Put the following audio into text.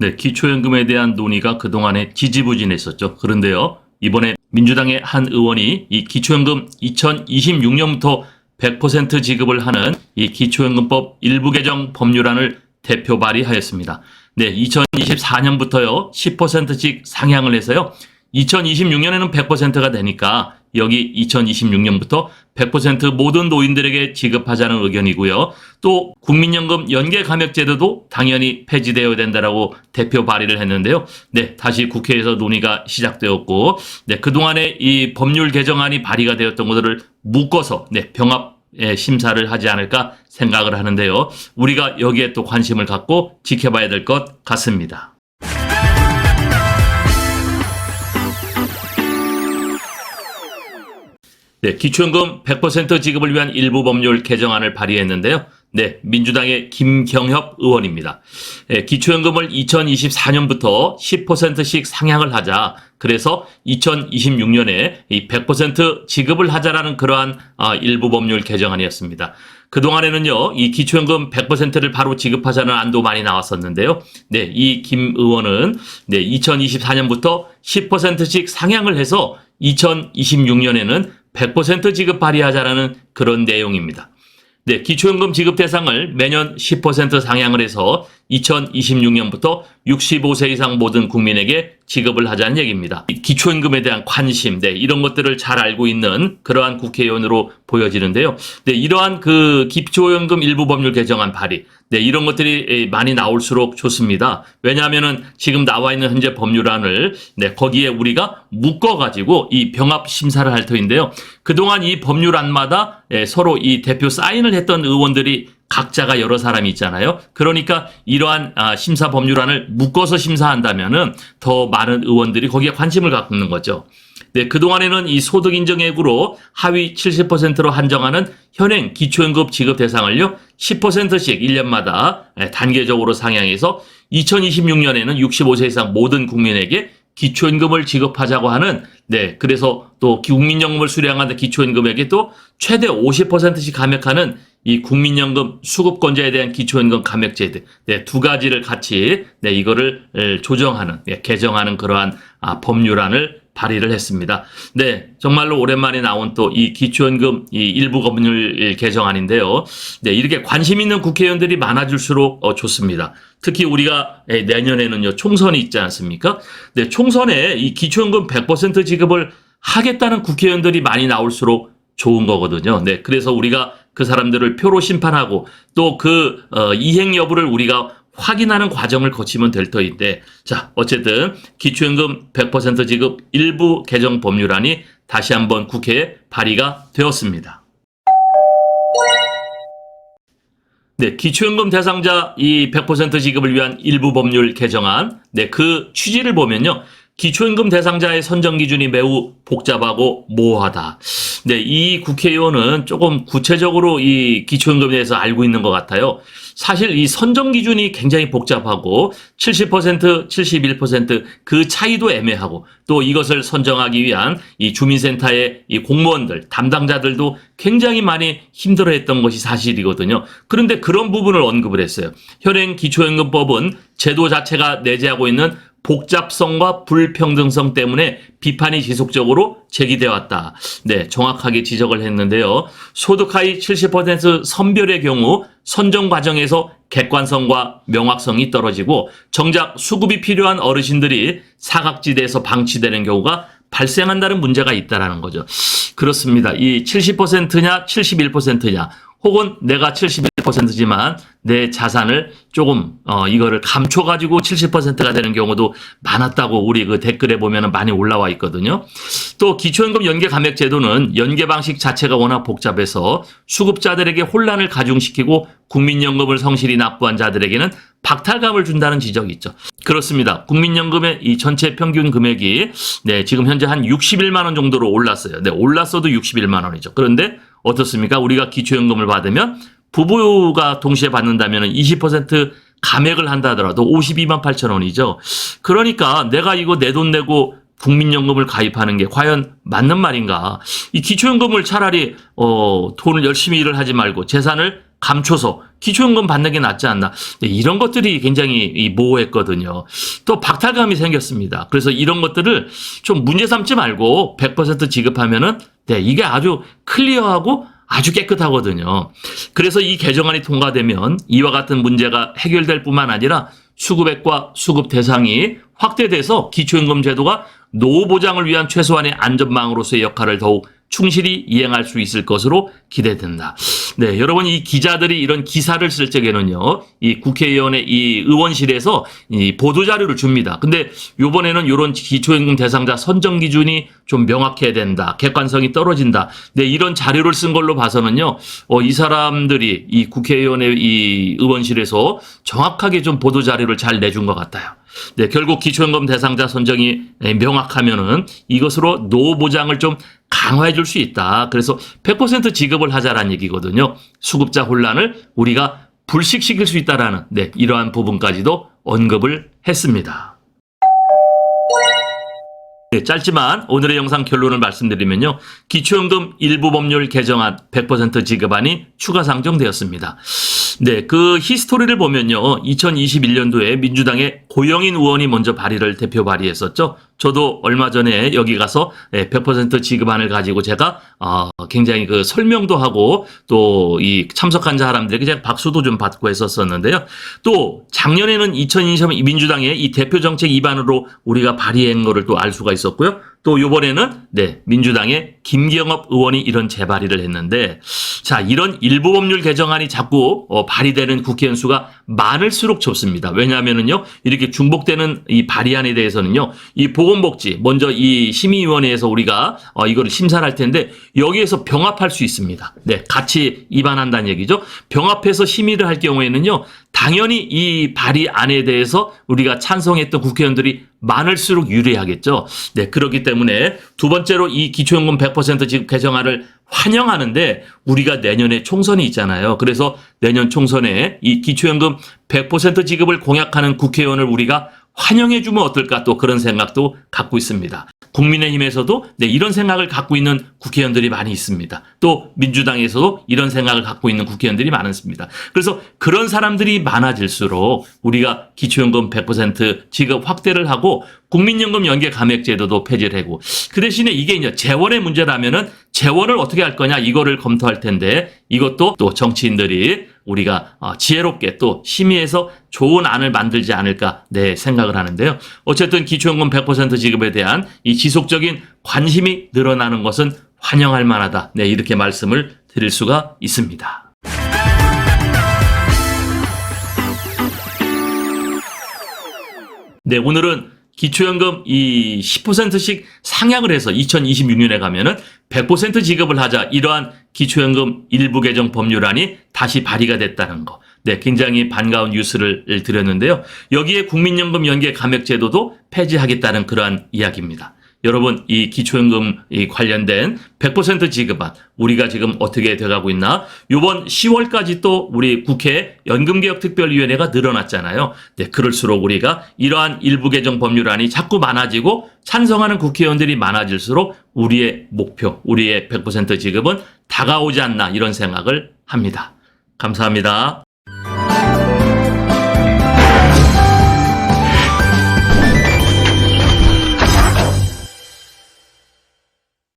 네, 기초연금에 대한 논의가 그동안에 지지부진했었죠. 그런데요, 이번에 민주당의 한 의원이 이 기초연금 2026년부터 100% 지급을 하는 이 기초연금법 일부 개정 법률안을 대표 발의하였습니다. 네, 2024년부터요, 10%씩 상향을 해서요, 2026년에는 100%가 되니까 여기 2026년부터 100% 모든 노인들에게 지급하자는 의견이고요. 또 국민연금 연계감액제도도 당연히 폐지되어야 된다라고 대표 발의를 했는데요. 네, 다시 국회에서 논의가 시작되었고, 네, 그동안에 이 법률 개정안이 발의가 되었던 것들을 묶어서 병합 심사를 하지 않을까 생각을 하는데요. 우리가 여기에 또 관심을 갖고 지켜봐야 될 것 같습니다. 네, 기초연금 100% 지급을 위한 일부 법률 개정안을 발의했는데요. 네, 민주당의 김경협 의원입니다. 기초연금을 2024년부터 10%씩 상향을 하자. 그래서 2026년에 이 100% 지급을 하자라는 그러한 일부 법률 개정안이었습니다. 그동안에는요, 이 기초연금 100%를 바로 지급하자는 안도 많이 나왔었는데요. 네, 이 김 의원은 2024년부터 10%씩 상향을 해서 2026년에는 100% 지급 발의하자라는 그런 내용입니다. 네, 기초연금 지급 대상을 매년 10% 상향을 해서 2026년부터 65세 이상 모든 국민에게 지급을 하자는 얘기입니다. 기초연금에 대한 관심, 이런 것들을 잘 알고 있는 그러한 국회의원으로 보여지는데요. 네, 이러한 그 기초연금 일부 법률 개정안 발의, 이런 것들이 많이 나올수록 좋습니다. 왜냐하면은 지금 나와 있는 현재 법률안을 거기에 우리가 묶어가지고 이 병합 심사를 할 터인데요. 그동안 이 법률안마다 서로 이 대표 사인을 했던 의원들이 각자가 여러 사람이 있잖아요. 그러니까 이러한 심사 법률안을 묶어서 심사한다면은 더 많은 의원들이 거기에 관심을 갖는 거죠. 네, 그동안에는 이 소득 인정액으로 하위 70%로 한정하는 현행 기초연금 지급 대상을요, 10%씩 1년마다 단계적으로 상향해서 2026년에는 65세 이상 모든 국민에게 기초연금을 지급하자고 하는, 그래서 또 국민연금을 수령하는 기초연금액에 또 최대 50%씩 감액하는 이 국민연금 수급권자에 대한 기초연금 감액제도, 두 가지를 같이 이거를 조정하는, 개정하는 그러한 법률안을 발의를 했습니다. 네, 정말로 오랜만에 나온 또 이 기초연금 이 일부 법률 개정안인데요. 네, 이렇게 관심 있는 국회의원들이 많아질수록 좋습니다. 특히 우리가 내년에는요, 총선이 있지 않습니까? 네, 총선에 이 기초연금 100% 지급을 하겠다는 국회의원들이 많이 나올수록 좋은 거거든요. 네, 그래서 우리가 그 사람들을 표로 심판하고 또 그 이행 여부를 우리가 확인하는 과정을 거치면 될 터인데, 자, 어쨌든 기초연금 100% 지급 일부 개정 법률안이 다시 한번 국회에 발의가 되었습니다. 네, 기초연금 대상자 이 100% 지급을 위한 일부 법률 개정안, 그 취지를 보면요, 기초연금 대상자의 선정 기준이 매우 복잡하고 모호하다. 네, 이 국회의원은 조금 구체적으로 이 기초연금에 대해서 알고 있는 것 같아요. 사실 이 선정 기준이 굉장히 복잡하고 70%, 71% 그 차이도 애매하고 또 이것을 선정하기 위한 이 주민센터의 이 공무원들, 담당자들도 굉장히 많이 힘들어했던 것이 사실이거든요. 그런데 그런 부분을 언급을 했어요. 현행 기초연금법은 제도 자체가 내재하고 있는 복잡성과 불평등성 때문에 비판이 지속적으로 제기되어 왔다. 네, 정확하게 지적을 했는데요. 소득 하위 70% 선별의 경우 선정 과정에서 객관성과 명확성이 떨어지고 정작 수급이 필요한 어르신들이 사각지대에서 방치되는 경우가 발생한다는 문제가 있다라는 거죠. 그렇습니다. 이 70%냐 71%냐 혹은 내가 71%지만 내 자산을 조금 이거를 감춰가지고 70%가 되는 경우도 많았다고 우리 그 댓글에 보면은 많이 올라와 있거든요. 또 기초연금 연계 감액 제도는 연계 방식 자체가 워낙 복잡해서 수급자들에게 혼란을 가중시키고 국민연금을 성실히 납부한 자들에게는 박탈감을 준다는 지적이 있죠. 그렇습니다. 국민연금의 이 전체 평균 금액이 지금 현재 한 61만 원 정도로 올랐어요. 올랐어도 61만 원이죠. 그런데 어떻습니까? 우리가 기초연금을 받으면 부부가 동시에 받는다면 20% 감액을 한다 하더라도 52만 8천 원이죠. 그러니까 내가 이거 내 돈 내고 국민연금을 가입하는 게 과연 맞는 말인가? 이 기초연금을 차라리 돈을 열심히 일을 하지 말고 재산을 감춰서 기초연금 받는 게 낫지 않나. 네, 이런 것들이 굉장히 모호했거든요. 또 박탈감이 생겼습니다. 그래서 이런 것들을 좀 문제 삼지 말고 100% 지급하면은 네, 이게 아주 클리어하고 아주 깨끗하거든요. 그래서 이 개정안이 통과되면 이와 같은 문제가 해결될 뿐만 아니라 수급액과 수급 대상이 확대돼서 기초연금 제도가 노후 보장을 위한 최소한의 안전망으로서의 역할을 더욱 충실히 이행할 수 있을 것으로 기대된다. 네, 여러분 이 기자들이 이런 기사를 쓸 적에는요, 이 국회의원의 이 의원실에서 이 보도 자료를 줍니다. 근데 요번에는 이런 기초연금 대상자 선정 기준이 좀 명확해야 된다. 객관성이 떨어진다. 네, 이런 자료를 쓴 걸로 봐서는요, 이 사람들이 이 국회의원의 이 의원실에서 정확하게 좀 보도 자료를 잘 내준 것 같아요. 네, 결국 기초연금 대상자 선정이 명확하면은 이것으로 노후 보장을 좀 강화해 줄 수 있다. 그래서 100% 지급을 하자라는 얘기거든요. 수급자 혼란을 우리가 불식시킬 수 있다라는 네, 이러한 부분까지도 언급을 했습니다. 네, 짧지만 오늘의 영상 결론을 말씀드리면요. 기초연금 일부 법률 개정안 100% 지급안이 추가 상정되었습니다. 네, 그 히스토리를 보면요. 2021년도에 민주당의 고영인 의원이 먼저 대표 발의했었죠. 저도 얼마 전에 여기 가서 100% 지급안을 가지고 제가 굉장히 그 설명도 하고 또 이 참석한 사람들에게 제가 박수도 좀 받고 했었었는데요. 또 작년에는 2020년 민주당의 이 대표 정책 입안으로 우리가 발의한 거를 또 알 수가 있었고요. 또 이번에는 네, 민주당의 김경업 의원이 이런 재발의를 했는데 자, 이런 일부 법률 개정안이 자꾸 발의되는 국회의원 수가 많을수록 좋습니다. 왜냐하면은요, 이렇게 중복되는 이 발의안에 대해서는요, 이 보건복지 먼저 이 심의위원회에서 우리가 이거를 심사를 할 텐데 여기에서 병합할 수 있습니다. 네, 같이 입안한다는 얘기죠. 병합해서 심의를 할 경우에는요, 당연히 이 발의안에 대해서 우리가 찬성했던 국회의원들이 많을수록 유리하겠죠. 네, 그렇기 때문에 두 번째로 이 기초연금 100% 지급 개정안을 환영하는데 우리가 내년에 총선이 있잖아요. 그래서 내년 총선에 이 기초연금 100% 지급을 공약하는 국회의원을 우리가 환영해주면 어떨까 또 그런 생각도 갖고 있습니다. 국민의힘에서도 네, 이런 생각을 갖고 있는 국회의원들이 많이 있습니다. 또 민주당에서도 이런 생각을 갖고 있는 국회의원들이 많습니다. 그래서 그런 사람들이 많아질수록 우리가 기초연금 100% 지급 확대를 하고 국민연금 연계 감액제도도 폐지를 하고 그 대신에 이게 이제 재원의 문제라면은 재원을 어떻게 할 거냐 이거를 검토할 텐데 이것도 또 정치인들이 우리가 지혜롭게 또 심의해서 좋은 안을 만들지 않을까 네, 생각을 하는데요. 어쨌든 기초연금 100% 지급에 대한 이 지속적인 관심이 늘어나는 것은 환영할 만하다. 네, 이렇게 말씀을 드릴 수가 있습니다. 네, 오늘은 기초연금 이 10%씩 상향을 해서 2026년에 가면은 100% 지급을 하자 이러한 기초연금 일부 개정 법률안이 다시 발의가 됐다는 거. 네, 굉장히 반가운 뉴스를 드렸는데요. 여기에 국민연금 연계 감액제도도 폐지하겠다는 그러한 이야기입니다. 여러분, 이 기초연금 관련된 100% 지급안 우리가 지금 어떻게 돼가고 있나? 이번 10월까지 또 우리 국회 연금개혁특별위원회가 늘어났잖아요. 네, 그럴수록 우리가 이러한 일부 개정 법률안이 자꾸 많아지고 찬성하는 국회의원들이 많아질수록 우리의 목표, 우리의 100% 지급은 다가오지 않나 이런 생각을 합니다. 감사합니다.